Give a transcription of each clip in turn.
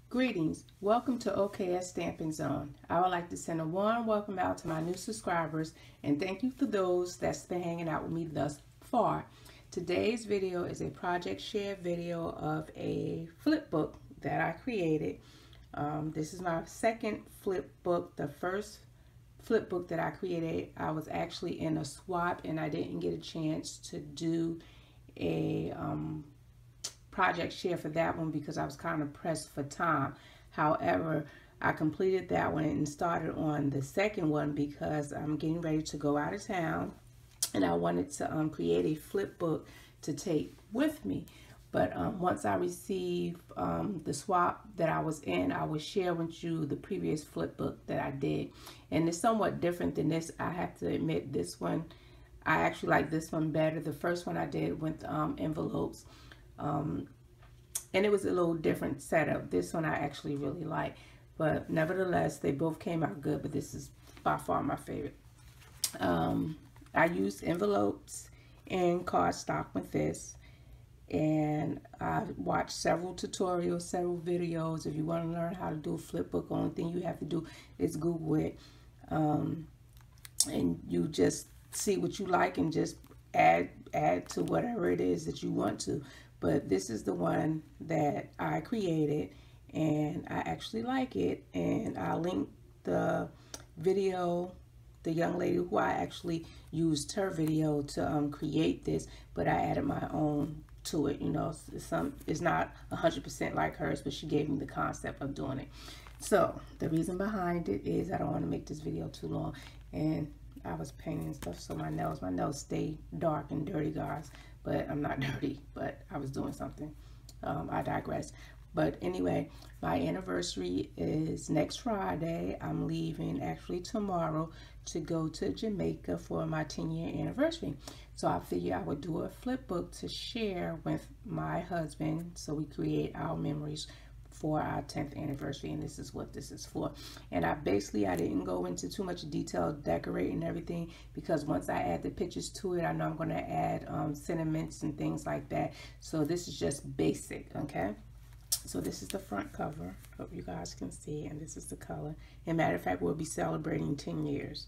Greetings. Welcome to OKS Stamping Zone. I would like to send a warm welcome out to my new subscribers and thank you for those that's been hanging out with me thus far. Today's video is a project share video of a flip book that I created. This is my second flip book. The first flip book that I created, I was actually in a swap and I didn't get a chance to do a project share for that one because I was kind of pressed for time. However, I completed that one and started on the second one because I'm getting ready to go out of town and I wanted to create a flip book to take with me. But once I receive the swap that I was in, I will share with you the previous flip book that I did. And it's somewhat different than this. I have to admit, this one, I actually like this one better. The first one I did with envelopes. And it was a little different setup. This one I actually really like. But nevertheless, they both came out good. But this is by far my favorite. I used envelopes and cardstock with this. And I watched several tutorials, several videos. If you want to learn how to do a flip book, the only thing you have to do is Google it. And you just see what you like and just add to whatever it is that you want to. But this is the one that I created and I actually like it, and I'll link the video, the young lady who I actually used her video to create this, but I added my own to it. You know, it's not 100% like hers, but she gave me the concept of doing it. So the reason behind it is I don't want to make this video too long, and I was painting stuff, so my nails stay dark and dirty, guys. But I'm not dirty, but I was doing something. I digress. But anyway, my anniversary is next Friday. I'm leaving actually tomorrow to go to Jamaica for my 10-year anniversary. So I figured I would do a flip book to share with my husband so we create our memories for our 10th anniversary, and this is what this is for. And I didn't go into too much detail decorating everything, because once I add the pictures to it, I know I'm going to add sentiments and things like that. So this is just basic. Okay, so this is the front cover. Hope you guys can see, and this is the color. And matter of fact, we'll be celebrating 10 years.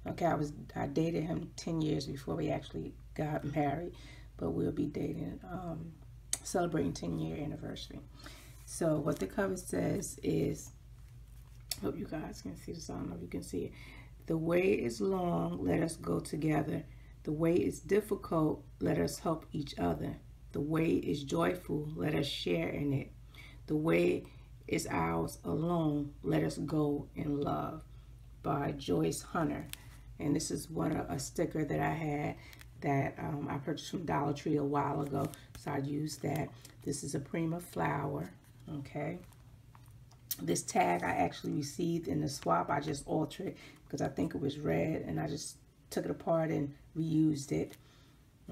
Okay, I dated him 10 years before we actually got married, but we'll be celebrating 10-year anniversary. So what the cover says is, hope you guys can see this. I don't know if you can see it. The way is long, let us go together. The way is difficult, let us help each other. The way is joyful, let us share in it. The way is ours alone, let us go in love, by Joyce Hunter. And this is a sticker that I had that I purchased from Dollar Tree a while ago, so I used that. This is a Prima flower. Okay, this tag I actually received in the swap. I just altered it because I think it was red, and I just took it apart and reused it.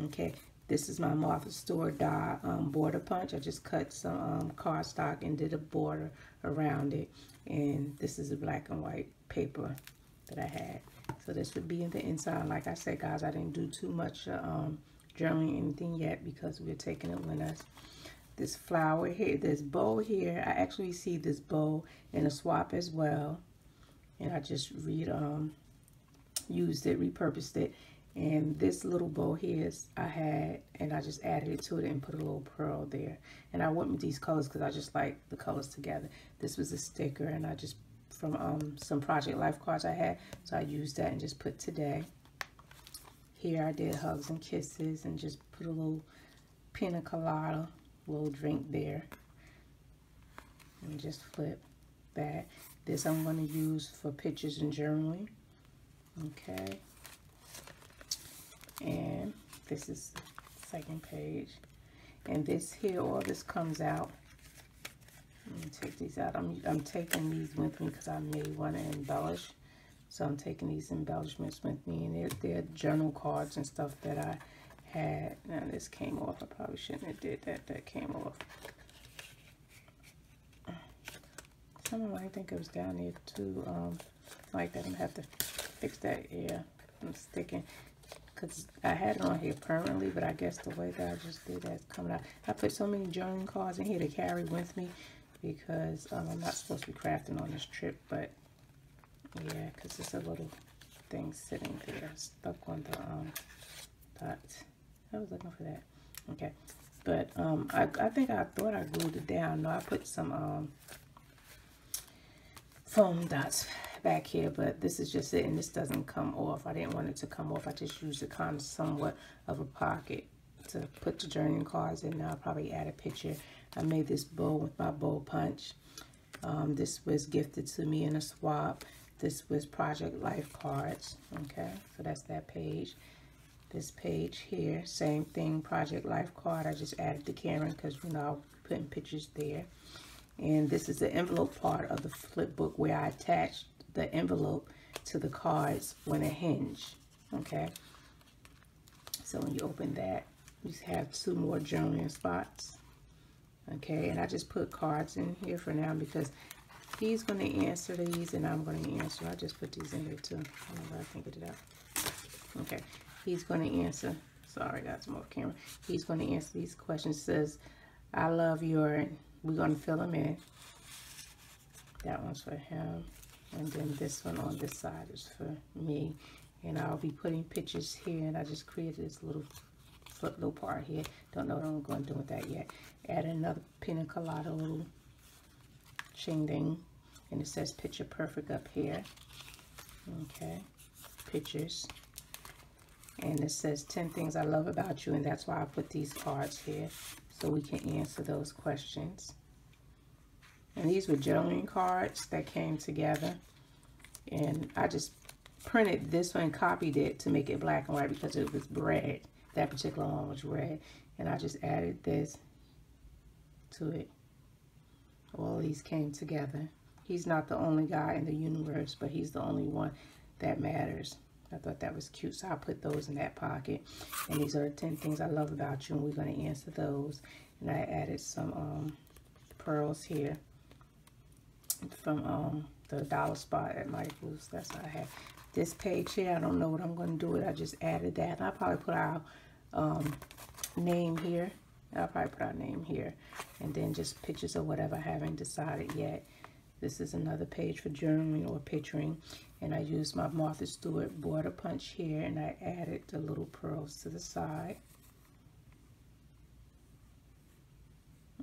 Okay, this is my Martha Stewart die border punch. I just cut some cardstock and did a border around it, and this is a black and white paper that I had. So this would be in the inside. Like I said, guys, I didn't do too much journaling anything yet because we're taking it with us. This flower here, this bow here, I actually see this bow in a swap as well, and I just used it, repurposed it. And this little bow here I had, and I just added it to it and put a little pearl there. And I went with these colors because I just like the colors together. This was a sticker, and I just from some Project Life cards I had, so I used that and just put today. Here I did hugs and kisses and just put a little pina colada, little drink there, and just flip that. This I'm going to use for pictures and journaling. Okay, and this is the second page, and this here, all this comes out. Let me take these out. I'm taking these with me because I may want to embellish, so I'm taking these embellishments with me, and they're journal cards and stuff that I had. Now this came off. I probably shouldn't have did that. That came off. Someone might think it was down there too. Like that. I'm gonna have to fix that. Yeah, I'm sticking because I had it on here permanently, but I guess the way that I just did that's coming out. I put so many journaling cards in here to carry with me because I'm not supposed to be crafting on this trip, but yeah, because it's a little thing sitting there stuck on the dot. I was looking for that. Okay, but I think I thought I glued it down. No, I put some foam dots back here, but this is just it, and this doesn't come off. I didn't want it to come off. I just used it kind of somewhat of a pocket to put the journaling cards in. Now I'll probably add a picture. I made this bow with my bow punch. This was gifted to me in a swap. This was Project Life cards. Okay, so that's that page. This page here, same thing, Project Life card. I just added the Karen because, you know, I'll be putting pictures there. And this is the envelope part of the flip book where I attached the envelope to the cards when a hinge. Okay, so when you open that, you have 2 more journaling spots. Okay, and I just put cards in here for now because he's going to answer these and I'm going to answer. I just put these in there too. I don't know if I can get it out. Okay, he's going to answer. Sorry, got some off camera. He's going to answer these questions. It says, I love your, we're going to fill them in. That one's for him. And then this one on this side is for me. And I'll be putting pictures here. And I just created this little part here. Don't know what I'm going to do with that yet. Add another pina colada little shing-ding. And it says picture perfect up here. Okay. Pictures. And it says 10 things I love about you. And that's why I put these cards here, so we can answer those questions. And these were journaling cards that came together. And I just printed this one and copied it to make it black and white because it was red. That particular one was red. And I just added this to it. All these came together. He's not the only guy in the universe, but he's the only one that matters. I thought that was cute, so I put those in that pocket. And these are the 10 things I love about you, and we're going to answer those. And I added some pearls here from the dollar spot at Michael's. That's what I have. This page here, I don't know what I'm going to do with it. I just added that. And I'll probably put our name here. I'll probably put our name here. And then just pictures of whatever I haven't decided yet. This is another page for journaling or picturing. And I used my Martha Stewart border punch here. And I added the little pearls to the side.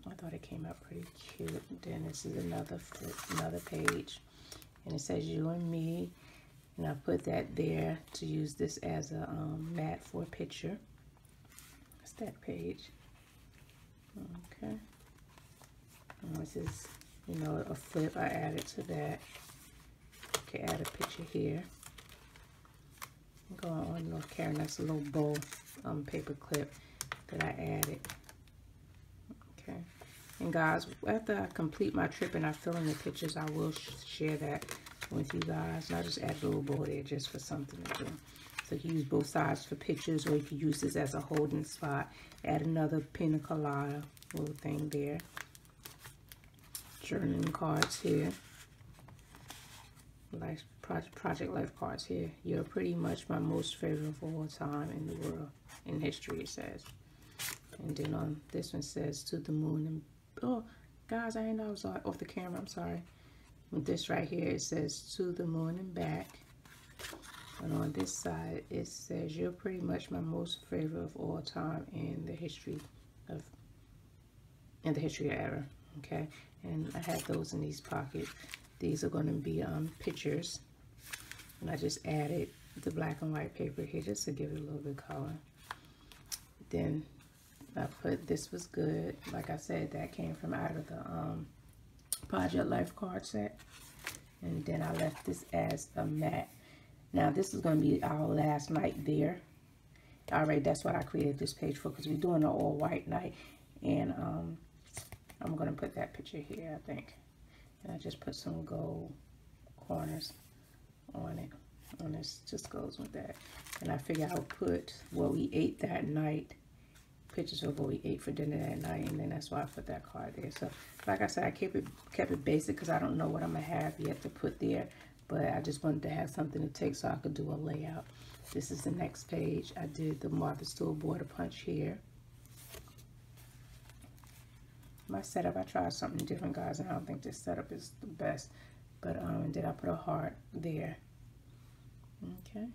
I thought it came out pretty cute. And then this is another page. And it says you and me. And I put that there to use this as a mat for a picture. That's that page. Okay. And this is, you know, a flip I added to that. Okay, add a picture here. Go on North Carolina. That's a little bow paper clip that I added. Okay. And guys, after I complete my trip and I fill in the pictures, I will share that with you guys. And I just add a little bow there just for something to do. So you can use both sides for pictures, or you can use this as a holding spot. Add another pina colada little thing there. Journaling cards here. Like Project Life cards here. You're pretty much my most favorite of all time in the world. In history, it says. And then on this one says to the moon and... Oh, guys, I didn't know I was off the camera. I'm sorry. With this right here, it says to the moon and back. And on this side, it says you're pretty much my most favorite of all time in the history of ever. Okay, and I had those in these pockets. These are going to be pictures, and I just added the black and white paper here just to give it a little bit of color. Then I put this was good. Like I said, that came from out of the Project Life card set, and then I left this as a mat. Now this is going to be our last night there. Alright, that's what I created this page for, because we're doing an all white night, and I'm going to put that picture here, I think. And I just put some gold corners on it. And this just goes with that. And I figure I'll put what we ate that night, pictures of what we ate for dinner that night, and then that's why I put that card there. So, like I said, I kept it basic because I don't know what I'm going to have yet to put there. But I just wanted to have something to take so I could do a layout. This is the next page. I did the Martha Stewart border punch here. my setup. I tried something different, guys, and I don't think this setup is the best. But and then I put a heart there. Okay.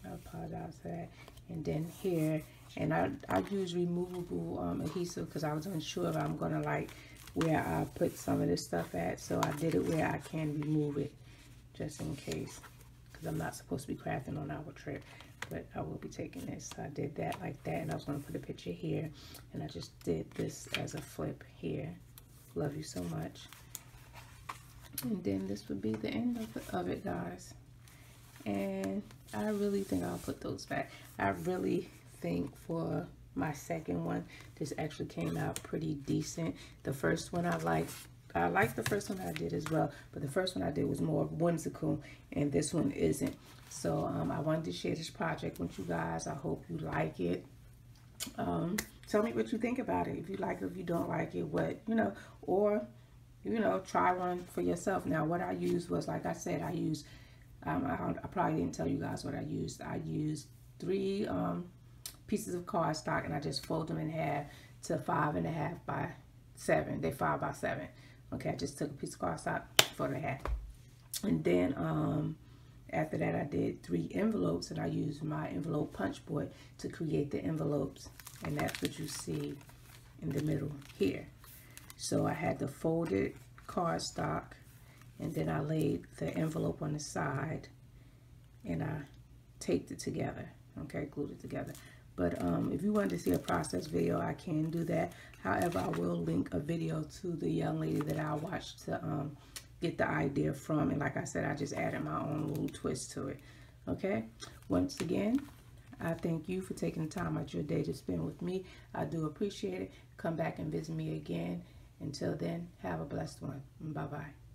I apologize for that. And then here, and I use removable adhesive because I was unsure if I'm gonna like where I put some of this stuff at. So I did it where I can remove it, just in case, because I'm not supposed to be crafting on our trip, but I will be taking this. So I did that like that, and I was gonna put a picture here, and I just did this as a flip here. Love you so much. And then this would be the end of it, guys. And I really think I'll put those back. I really think for my second one, this actually came out pretty decent. The first one I liked the first one I did as well, but the first one I did was more whimsical, and this one isn't. So I wanted to share this project with you guys. I hope you like it. Tell me what you think about it. If you like it, if you don't like it, what, you know, or, you know, try one for yourself. Now, what I used was, like I said, I used, I probably didn't tell you guys what I used. I used 3 pieces of cardstock, and I just fold them in half to 5.5 by 7. They're 5 by 7. Okay, I just took a piece of cardstock, folded in half. And then after that, I did 3 envelopes, and I used my envelope punch board to create the envelopes. And that's what you see in the middle here. So I had the folded cardstock, and then I laid the envelope on the side, and I taped it together. Okay, glued it together. But if you wanted to see a process video, I can do that. However, I will link a video to the young lady that I watched to get the idea from. And like I said, I just added my own little twist to it. Okay, once again, I thank you for taking the time out your day to spend with me. I do appreciate it. Come back and visit me again. Until then, have a blessed one. Bye-bye.